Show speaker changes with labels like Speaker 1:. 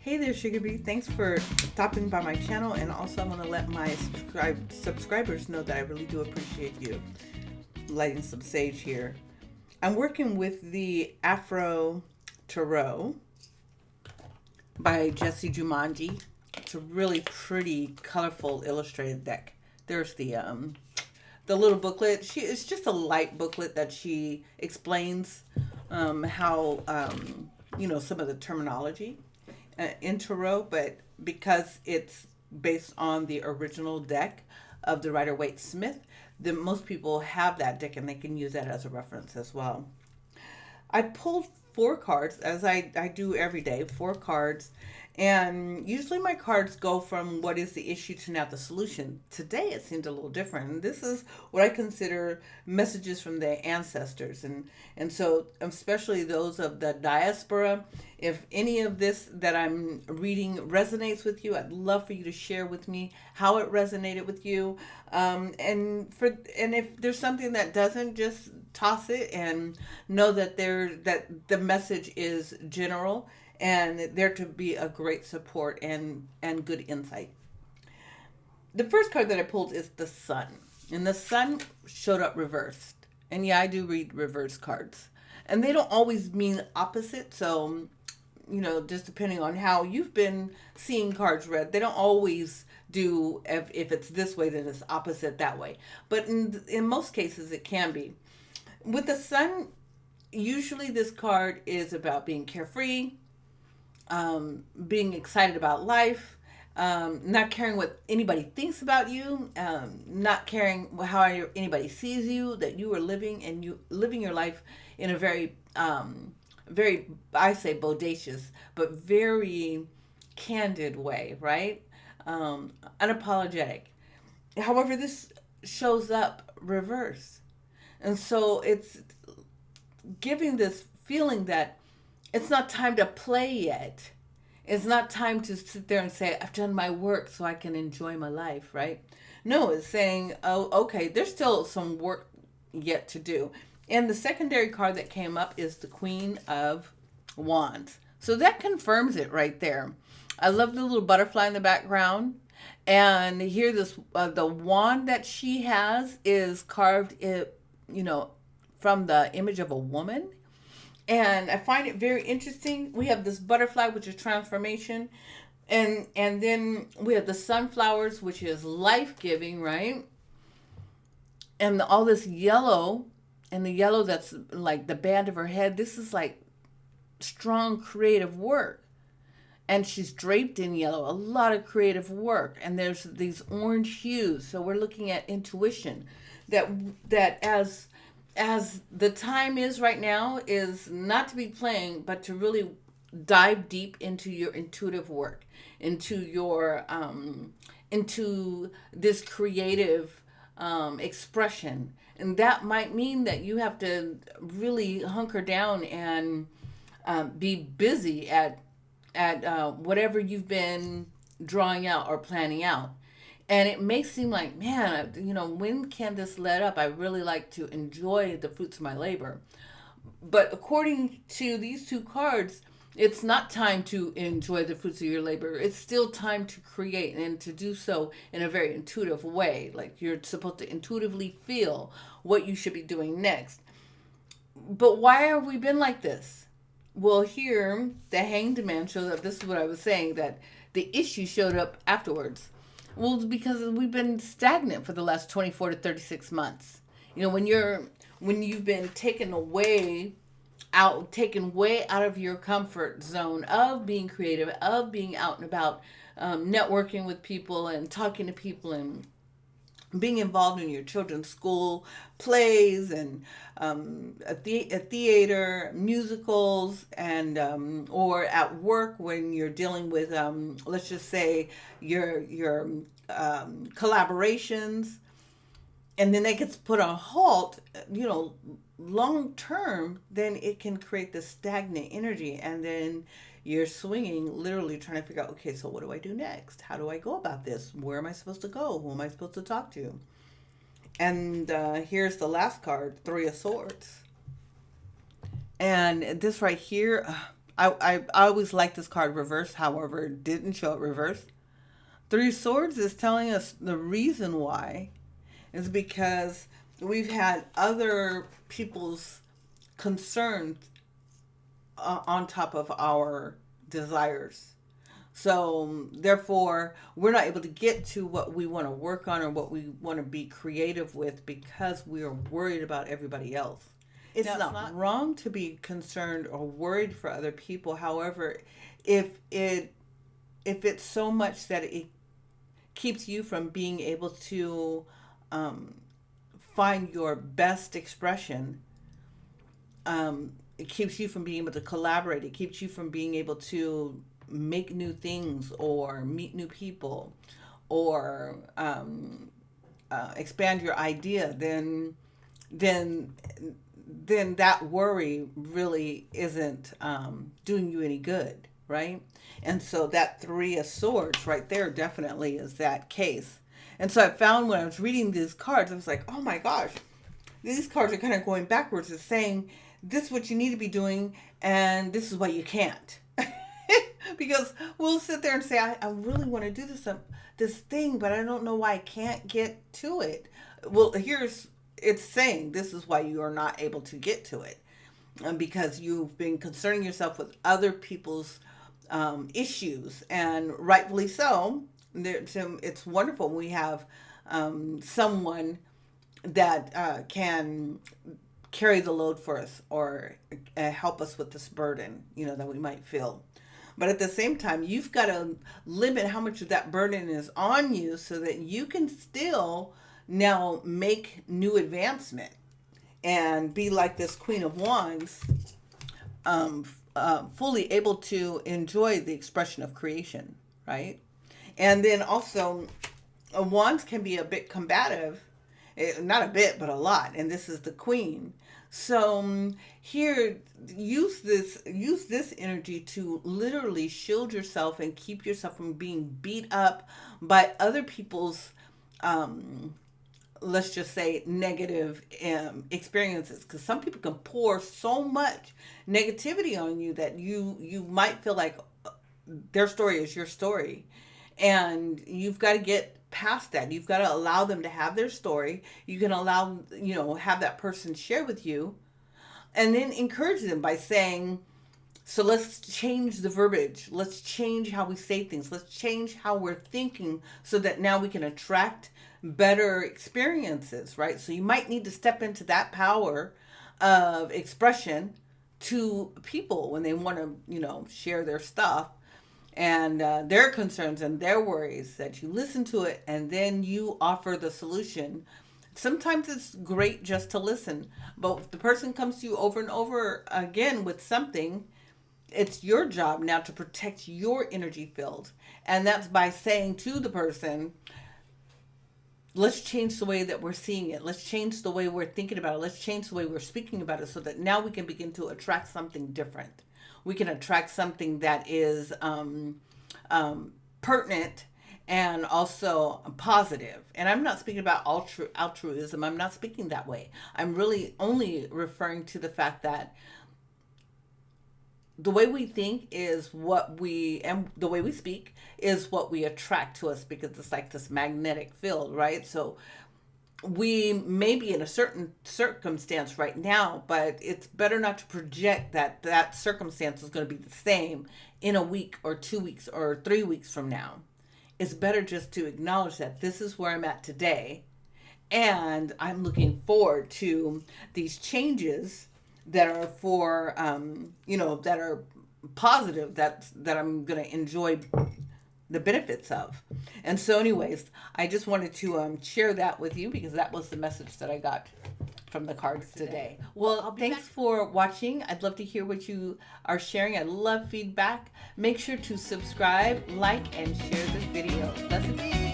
Speaker 1: Hey there, Sugahbee. Thanks for stopping by my channel, and also I want to let my subscribers know that I really do appreciate you lighting some sage here. I'm working with the Afro Tarot by Jessie Jumanji. It's a really pretty, colorful, illustrated deck. There's the little booklet. It's just a light booklet that she explains how some of the terminology in tarot, but because it's based on the original deck of the Rider Waite Smith, then most people have that deck and they can use that as a reference as well. I pulled 4 cards, as I do every day, 4 cards. And usually my cards go from what is the issue to now the solution. Today it seemed a little different. And this is what I consider messages from the ancestors. And so especially those of the diaspora, if any of this that I'm reading resonates with you, I'd love for you to share with me how it resonated with you. And if there's something that doesn't, just toss it and know that the message is general and there to be a great support and good insight. The first card that I pulled is the Sun. And the Sun showed up reversed. And yeah, I do read reverse cards. And they don't always mean opposite. So, just depending on how you've been seeing cards read, they don't always do, if it's this way, then it's opposite that way. But in most cases, it can be. With the Sun, usually this card is about being carefree, being excited about life, not caring what anybody thinks about you, not caring how anybody sees you, that you are living your life in a very, I say bodacious, but very candid way, right? Unapologetic. However, this shows up reverse. And so it's giving this feeling that it's not time to play yet. It's not time to sit there and say, I've done my work so I can enjoy my life, right? No, it's saying, oh, okay, there's still some work yet to do. And the secondary card that came up is the Queen of Wands. So that confirms it right there. I love the little butterfly in the background. And here the wand that she has is carved from the image of a woman. And I find it very interesting. We have this butterfly, which is transformation. And then we have the sunflowers, which is life-giving, right? And all this yellow, and the yellow that's like the band of her head. This is like strong creative work. And she's draped in yellow, a lot of creative work. And there's these orange hues. So we're looking at intuition. That as the time is right now is not to be playing, but to really dive deep into your intuitive work, into your into this creative expression. And that might mean that you have to really hunker down and be busy at whatever you've been drawing out or planning out. And it may seem like, man, when can this let up? I really like to enjoy the fruits of my labor. But according to these 2 cards, it's not time to enjoy the fruits of your labor. It's still time to create, and to do so in a very intuitive way. Like you're supposed to intuitively feel what you should be doing next. But why have we been like this? Well, here, the Hanged Man shows up. This is what I was saying, that the issue showed up afterwards. Well, because we've been stagnant for the last 24 to 36 months. When you've been taken way out of your comfort zone of being creative, of being out and about, networking with people and talking to people and being involved in your children's school plays and a theater, musicals, and or at work when you're dealing with let's just say your collaborations, and then that gets put on halt, long term, then it can create this stagnant energy, and then you're swinging, literally trying to figure out, okay, so what do I do next? How do I go about this? Where am I supposed to go? Who am I supposed to talk to? And here's the last card, 3 of Swords. And this right here, I always like this card reversed, however, it didn't show it reversed. Three Swords is telling us the reason why is because we've had other people's concerns on top of our desires. So therefore, we're not able to get to what we want to work on or what we want to be creative with because we are worried about everybody else. It's not wrong to be concerned or worried for other people. However, if it's so much that it keeps you from being able to find your best expression, it keeps you from being able to collaborate. It keeps you from being able to make new things or meet new people or expand your idea, then that worry really isn't doing you any good, right? And so that Three of Swords right there definitely is that case. And so I found when I was reading these cards, I was like, oh my gosh, these cards are kind of going backwards. It's saying this is what you need to be doing and this is what you can't. Because we'll sit there and say, I really want to do this thing, but I don't know why I can't get to it. Well, it's saying this is why you are not able to get to it. Because you've been concerning yourself with other people's issues, and rightfully so. It's wonderful we have someone that can carry the load for us or help us with this burden, that we might feel. But at the same time, you've got to limit how much of that burden is on you so that you can still now make new advancement and be like this Queen of Wands, fully able to enjoy the expression of creation, right? And then also, Wands can be a bit combative, not a bit, but a lot. And this is the Queen. So here, use this energy to literally shield yourself and keep yourself from being beat up by other people's, let's just say, negative experiences. Because some people can pour so much negativity on you that you might feel like their story is your story. And you've got to get past that. You've got to allow them to have their story. You can allow, have that person share with you, and then encourage them by saying, so let's change the verbiage. Let's change how we say things. Let's change how we're thinking so that now we can attract better experiences, right? So you might need to step into that power of expression to people when they want to, share their stuff and their concerns and their worries, that you listen to it and then you offer the solution. Sometimes it's great just to listen, but if the person comes to you over and over again with something, it's your job now to protect your energy field. And that's by saying to the person, let's change the way that we're seeing it. Let's change the way we're thinking about it. Let's change the way we're speaking about it so that now we can begin to attract something different. We can attract something that is pertinent and also positive. And I'm not speaking about altruism. I'm not speaking that way. I'm really only referring to the fact that the way we think is and the way we speak is what we attract to us, because it's like this magnetic field, right? So we may be in a certain circumstance right now, but it's better not to project that circumstance is going to be the same in a week or 2 weeks or 3 weeks from now. It's better just to acknowledge that this is where I'm at today, and I'm looking forward to these changes that are for, that are positive, that I'm going to enjoy the benefits of. And so anyways, I just wanted to share that with you, because that was the message that I got from the cards today. Well, thanks for watching. I'd love to hear what you are sharing. I love feedback. Make sure to subscribe, like, and share this video. Blessed be.